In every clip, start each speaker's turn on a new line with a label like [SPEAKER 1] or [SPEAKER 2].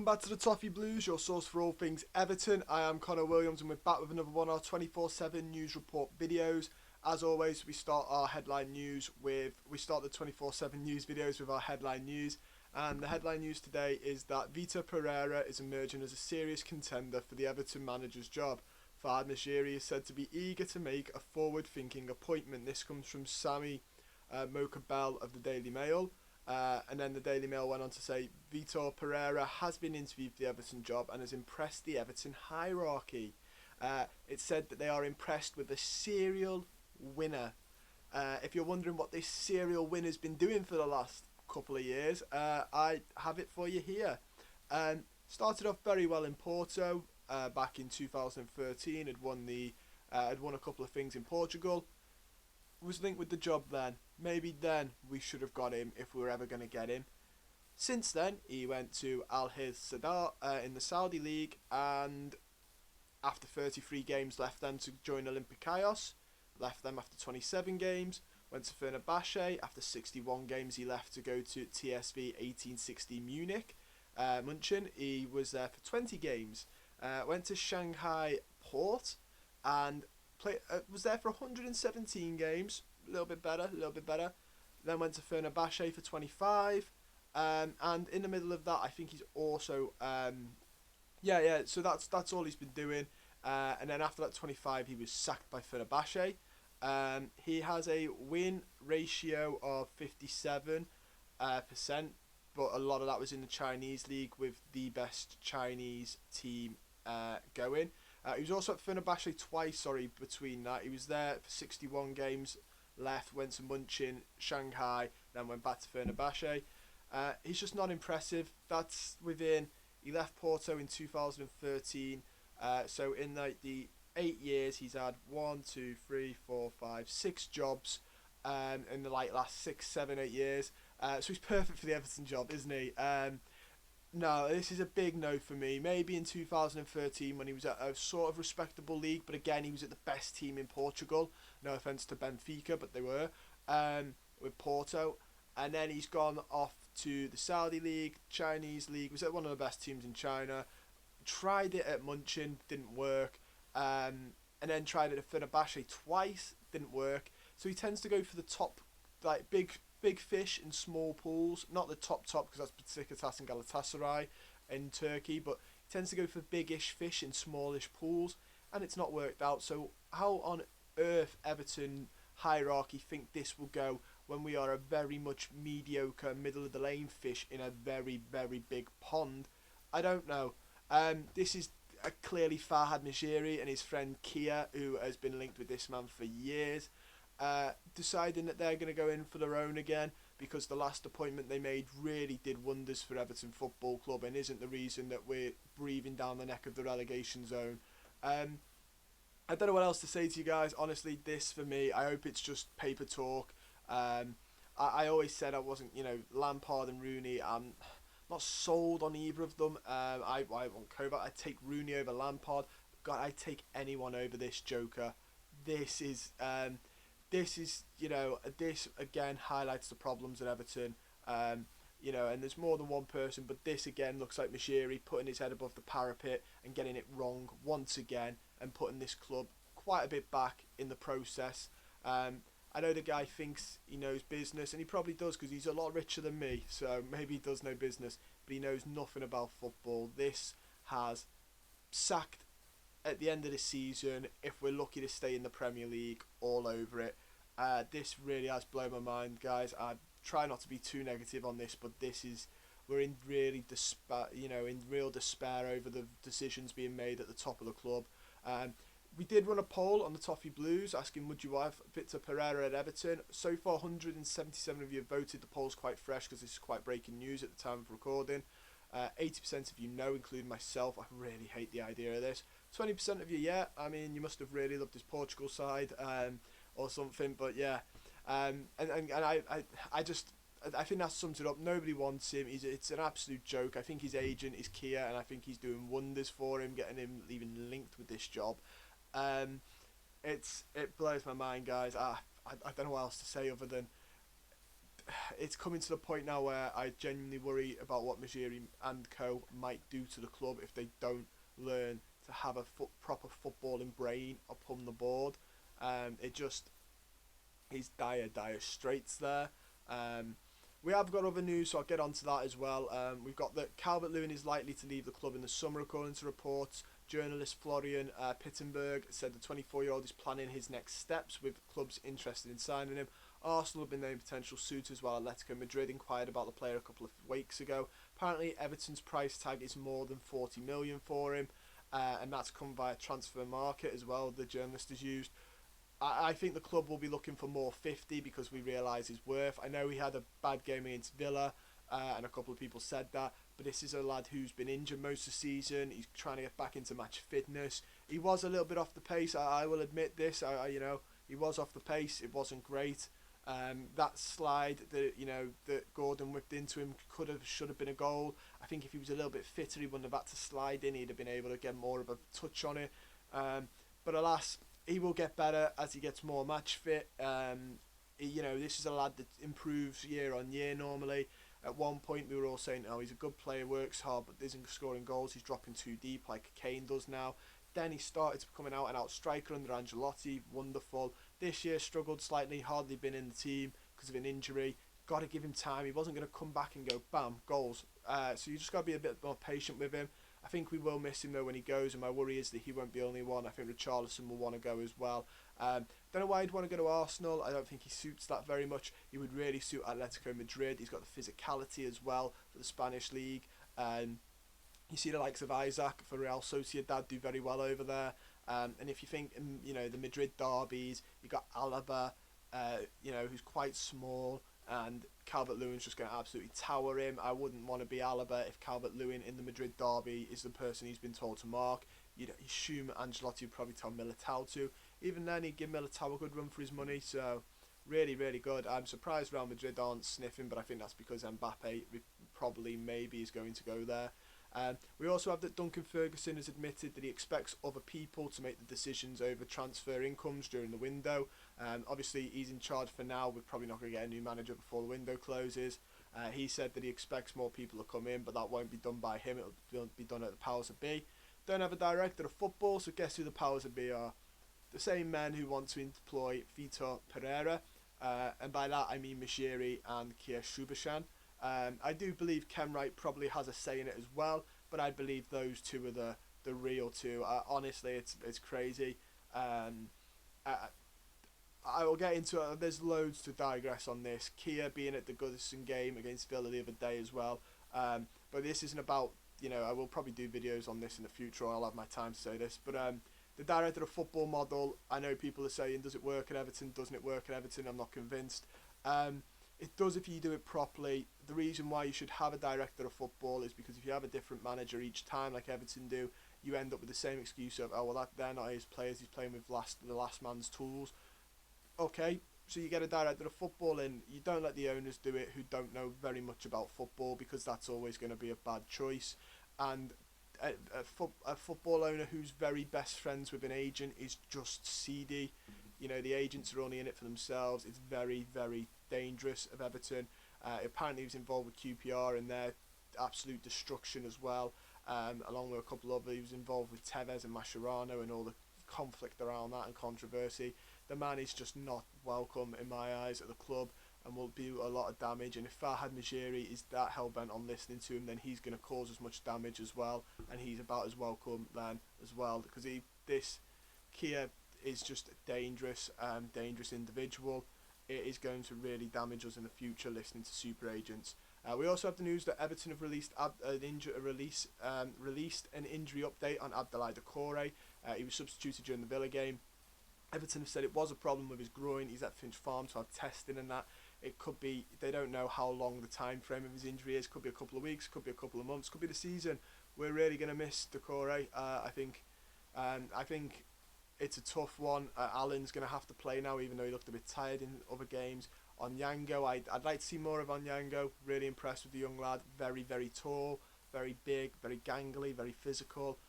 [SPEAKER 1] back to the Toffee Blues, your source for all things Everton. I am Connor Williams and we're back with another one of our 24/7 news report videos. As always, we start the 24/7 news videos with our headline news. And the headline news today is that VITOR PEREIRA is emerging as a serious contender for the Everton manager's job. Farhad Moshiri is said to be eager to make a forward-thinking appointment. This comes from Sami Mokabel of the Daily Mail. And then the Daily Mail went on to say VITOR PEREIRA has been interviewed for the Everton job and has impressed the Everton hierarchy. It said that they are impressed with a serial winner. If you're wondering what this serial winner's been doing for the last couple of years, I have it for you here. Started off very well in Porto back in 2013. Had won a couple of things in Portugal. Was linked with the job then. Maybe then we should have got him if we were ever going to get him. Since then, he went to Al Sadar in the Saudi League, and after 33 games left them to join Olympiacos. Left them after 27 games. Went to Fenerbahce. After 61 games, he left to go to TSV 1860 Munich. München. He was there for 20 games. Went to Shanghai Port and was there for 117 games, a little bit better. Then went to Fenerbahce for 25, and in the middle of that, I think he's also, so that's all he's been doing. And then after that 25, he was sacked by Fenerbahce. He has a win ratio of 57%, but a lot of that was in the Chinese league with the best Chinese team going. He was also at Fenerbahce twice, between that. He was there for 61 games left, went to München, Shanghai, then went back to Fenerbahce. He's just not impressive. He left Porto in 2013. So in the 8 years, he's had 6 jobs in the last 6, 7, 8 years. So he's perfect for the Everton job, isn't he? No, this is a big no for me. Maybe in 2013 when he was at a sort of respectable league, but again, he was at the best team in Portugal. No offence to Benfica, but they were, with Porto. And then he's gone off to the Saudi League, Chinese League, was at one of the best teams in China. Tried it at München, didn't work. And then tried it at Fenerbahce twice, didn't work. So he tends to go for the top, big fish in small pools, not the top because that's Besiktas and Galatasaray in Turkey, but he tends to go for biggish fish in smallish pools, and it's not worked out. So how on earth Everton hierarchy think this will go when we are a very much mediocre middle of the lane fish in a very, very big pond? I don't know. This is clearly Farhad Moshiri and his friend Kia, who has been linked with this man for years. Deciding that they're going to go in for their own again because the last appointment they made really did wonders for Everton Football Club and isn't the reason that we're breathing down the neck of the relegation zone. I don't know what else to say to you guys. Honestly, this for me, I hope it's just paper talk. I always said I wasn't, Lampard and Rooney. I'm not sold on either of them. I won't go back. I'd take Rooney over Lampard. God, I'd take anyone over this joker. This again highlights the problems at Everton. And there's more than one person, but this again looks like Moshiri putting his head above the parapet and getting it wrong once again and putting this club quite a bit back in the process. I know the guy thinks he knows business, and he probably does because he's a lot richer than me, so maybe he does know business, but he knows nothing about football. This has sacked at the end of the season, if we're lucky to stay in the Premier League, all over it. This really has blown my mind, guys. I try not to be too negative on this, but we're in really real despair over the decisions being made at the top of the club. We did run a poll on the Toffee Blues asking, would you have VITOR PEREIRA at Everton? So far, 177 of you have voted. The poll's quite fresh because this is quite breaking news at the time of recording. 80% of you know, including myself. I really hate the idea of this. 20% of you, yeah. I mean, you must have really loved his Portugal side or something. But yeah, I think that sums it up. Nobody wants him. It's an absolute joke. I think his agent is Kia, and I think he's doing wonders for him, getting him even linked with this job. It blows my mind, guys. I don't know what else to say other than it's coming to the point now where I genuinely worry about what Majiri and co might do to the club if they don't learn to have a proper footballing brain upon the board. It just is dire straits there. We have got other news, so I'll get onto that as well. We've got that Calvert-Lewin is likely to leave the club in the summer, according to reports. Journalist Florian Pittenberg said the 24-year-old is planning his next steps with clubs interested in signing him. Arsenal have been named potential suitors, while Atletico Madrid inquired about the player a couple of weeks ago. Apparently, Everton's price tag is more than 40 million for him, and that's come via transfer market as well. The journalist has used. I think the club will be looking for more 50 because we realise his worth. I know he had a bad game against Villa, and a couple of people said that, but this is a lad who's been injured most of the season. He's trying to get back into match fitness. He was a little bit off the pace. I will admit this. He was off the pace. It wasn't great. That slide that Gordon whipped into him should have been a goal. I think if he was a little bit fitter, he wouldn't have had to slide in. He'd have been able to get more of a touch on it. But alas, he will get better as he gets more match fit. This is a lad that improves year on year normally. At one point we were all saying, oh, he's a good player, works hard, but isn't scoring goals. He's dropping too deep like Kane does now. Then he started to become an out-and-out striker under Ancelotti. Wonderful. This year struggled slightly, hardly been in the team because of an injury. Got to give him time. He wasn't going to come back and go, bam, goals. So you just got to be a bit more patient with him. I think we will miss him though when he goes, and my worry is that he won't be the only one. I think Richarlison will want to go as well. Don't know why he'd want to go to Arsenal. I don't think he suits that very much. He would really suit Atletico Madrid. He's got the physicality as well for the Spanish league. You see the likes of Isaac for Real Sociedad do very well over there. And if you think, the Madrid derbies, you got Alaba, who's quite small, and Calvert-Lewin's just going to absolutely tower him. I wouldn't want to be Alaba if Calvert-Lewin in the Madrid derby is the person he's been told to mark. You'd assume Ancelotti would probably tell Militao to. Even then, he'd give Militao a good run for his money. So, really, really good. I'm surprised Real Madrid aren't sniffing, but I think that's because Mbappe maybe is going to go there. We also have that Duncan Ferguson has admitted that he expects other people to make the decisions over transfer incomes during the window. Obviously, he's in charge for now. We're probably not going to get a new manager before the window closes. He said that he expects more people to come in, but that won't be done by him. It'll be done at the powers that be. Don't have a director of football, so guess who the powers that be are? The same men who want to employ VITOR PEREIRA, and by that I mean Mashiri and Kia Shubashan. I do believe Ken Wright probably has a say in it as well, but I believe those two are the real two. Honestly, it's crazy. I will get into it. There's loads to digress on this. Kia being at the Goodison game against Villa the other day as well. But this isn't about, I will probably do videos on this in the future, or I'll have my time to say this. But the director of football model, I know people are saying, does it work at Everton? Doesn't it work at Everton? I'm not convinced. It does if you do it properly. The reason why you should have a director of football is because if you have a different manager each time, like Everton do, you end up with the same excuse of, they're not his players, he's playing with the last man's tools. Okay, so you get a director of football in, you don't let the owners do it who don't know very much about football, because that's always going to be a bad choice. And a football owner who's very best friends with an agent is just seedy. The agents are only in it for themselves. It's very, very dangerous of Everton. Apparently he was involved with QPR and their absolute destruction as well, along with a couple of others. He was involved with Tevez and Mascherano and all the conflict around that and controversy. The man is just not welcome in my eyes at the club and will do a lot of damage. And if Farhad Majiri is that hell-bent on listening to him, then he's going to cause as much damage as well, and he's about as welcome then as well, because this Kia is just a dangerous individual. It is going to really damage us in the future listening to super agents. We also have the news that Everton have released an injury update on Abdoulaye Doucouré. He was substituted during the Villa game. Everton have said it was a problem with his groin. He's at Finch Farm to have testing and that. It could be, they don't know how long the time frame of his injury is. Could be a couple of weeks, could be a couple of months, could be the season. We're really going to miss Doucouré. I think it's a tough one. Allen's going to have to play now, even though he looked a bit tired in other games. Onyango, I'd like to see more of Onyango. Really impressed with the young lad. Very, very tall, very big, very gangly, very physical.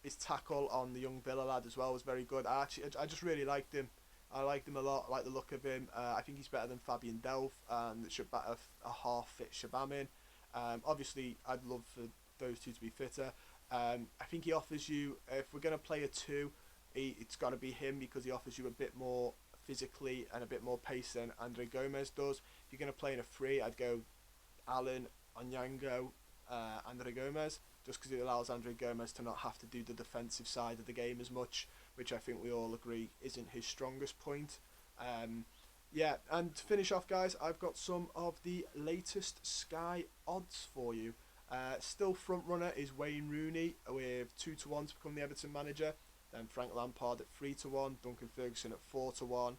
[SPEAKER 1] His tackle on the young Villa lad as well was very good. I just really liked him. I liked him a lot. I like the look of him. I think he's better than Fabian Delph, and it should better a half-fit Shabamin. Obviously, I'd love for those two to be fitter. I think he offers you, if we're going to play a 2, it's got to be him because he offers you a bit more physically and a bit more pace than Andre Gomez does. If you're going to play in a 3, I'd go Allen, Onyango, Andre Gomez, just because it allows Andre Gomez to not have to do the defensive side of the game as much, which I think we all agree isn't his strongest point. Yeah, and to finish off, guys, I've got some of the latest Sky odds for you. Still front runner is Wayne Rooney with 2-1 to become the Everton manager. Then Frank Lampard at 3-1, Duncan Ferguson at 4-1,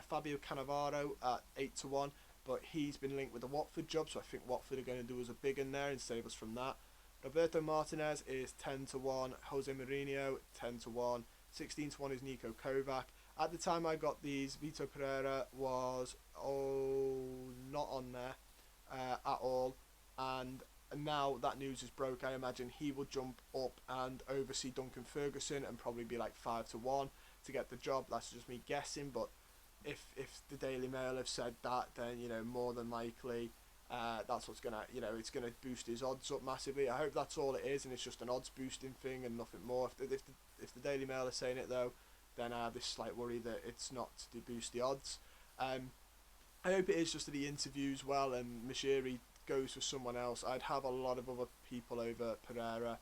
[SPEAKER 1] Fabio Cannavaro at 8-1. But he's been linked with the Watford job, so I think Watford are going to do us a big one there and save us from that. Roberto Martinez is 10-1, Jose Mourinho 10-1, 16-1 is Niko Kovac. At the time I got these, Vitor Pereira was not on there at all, and now that news is broke. I imagine he will jump up and oversee Duncan Ferguson and probably be like 5-1 to get the job. That's just me guessing, but if the Daily Mail have said that, then more than likely that's what's gonna it's gonna boost his odds up massively. I hope that's all it is, and it's just an odds boosting thing and nothing more. If the Daily Mail are saying it though, then I have this slight worry that it's not to boost the odds. I hope it is just that he interviews well and Mashiri goes for someone else. I'd have a lot of other people over Pereira.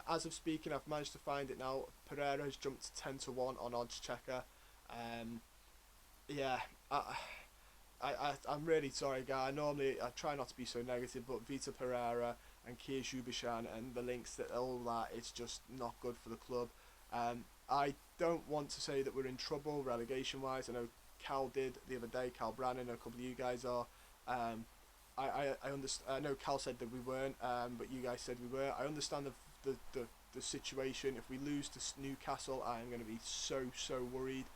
[SPEAKER 1] As of speaking, I've managed to find it now. Pereira has jumped to 10-1 on Odds Checker. Yeah, I'm really sorry, guy. Normally I try not to be so negative, but Vitor Pereira and Kia Zubishan and the links that all that, it's just not good for the club. I don't want to say that we're in trouble relegation wise. I know Cal did the other day, Cal Brannan, a couple of you guys are. I understand. I know Cal said that we weren't, but you guys said we were. I understand the situation. If we lose to Newcastle, I am going to be so worried.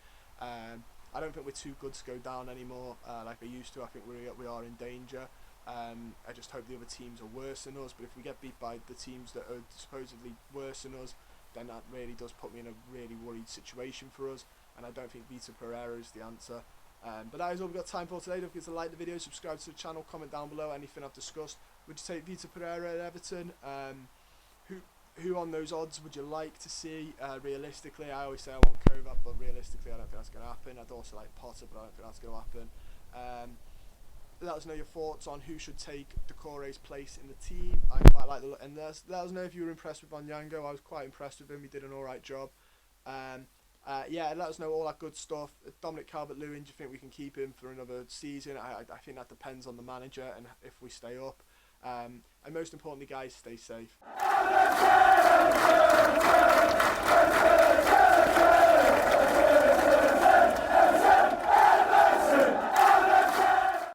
[SPEAKER 1] I don't think we're too good to go down anymore like I used to. I think we are in danger. I just hope the other teams are worse than us. But if we get beat by the teams that are supposedly worse than us, then that really does put me in a really worried situation for us. And I don't think Vitor Pereira is the answer. But that is all we've got time for today. Don't forget to like the video, subscribe to the channel, comment down below anything I've discussed. Would you take Vitor Pereira at Everton? Who on those odds would you like to see? Realistically, I always say I want Kovac, but realistically I don't think that's going to happen. I'd also like Potter, but I don't think that's going to happen. Let us know your thoughts on who should take Decore's place in the team. I quite like the look, and let us know if you were impressed with Onyango. I was quite impressed with him. He did an alright job. Yeah, let us know all that good stuff. Dominic Calvert-Lewin, do you think we can keep him for another season? I think that depends on the manager and if we stay up. And most importantly, guys, stay safe.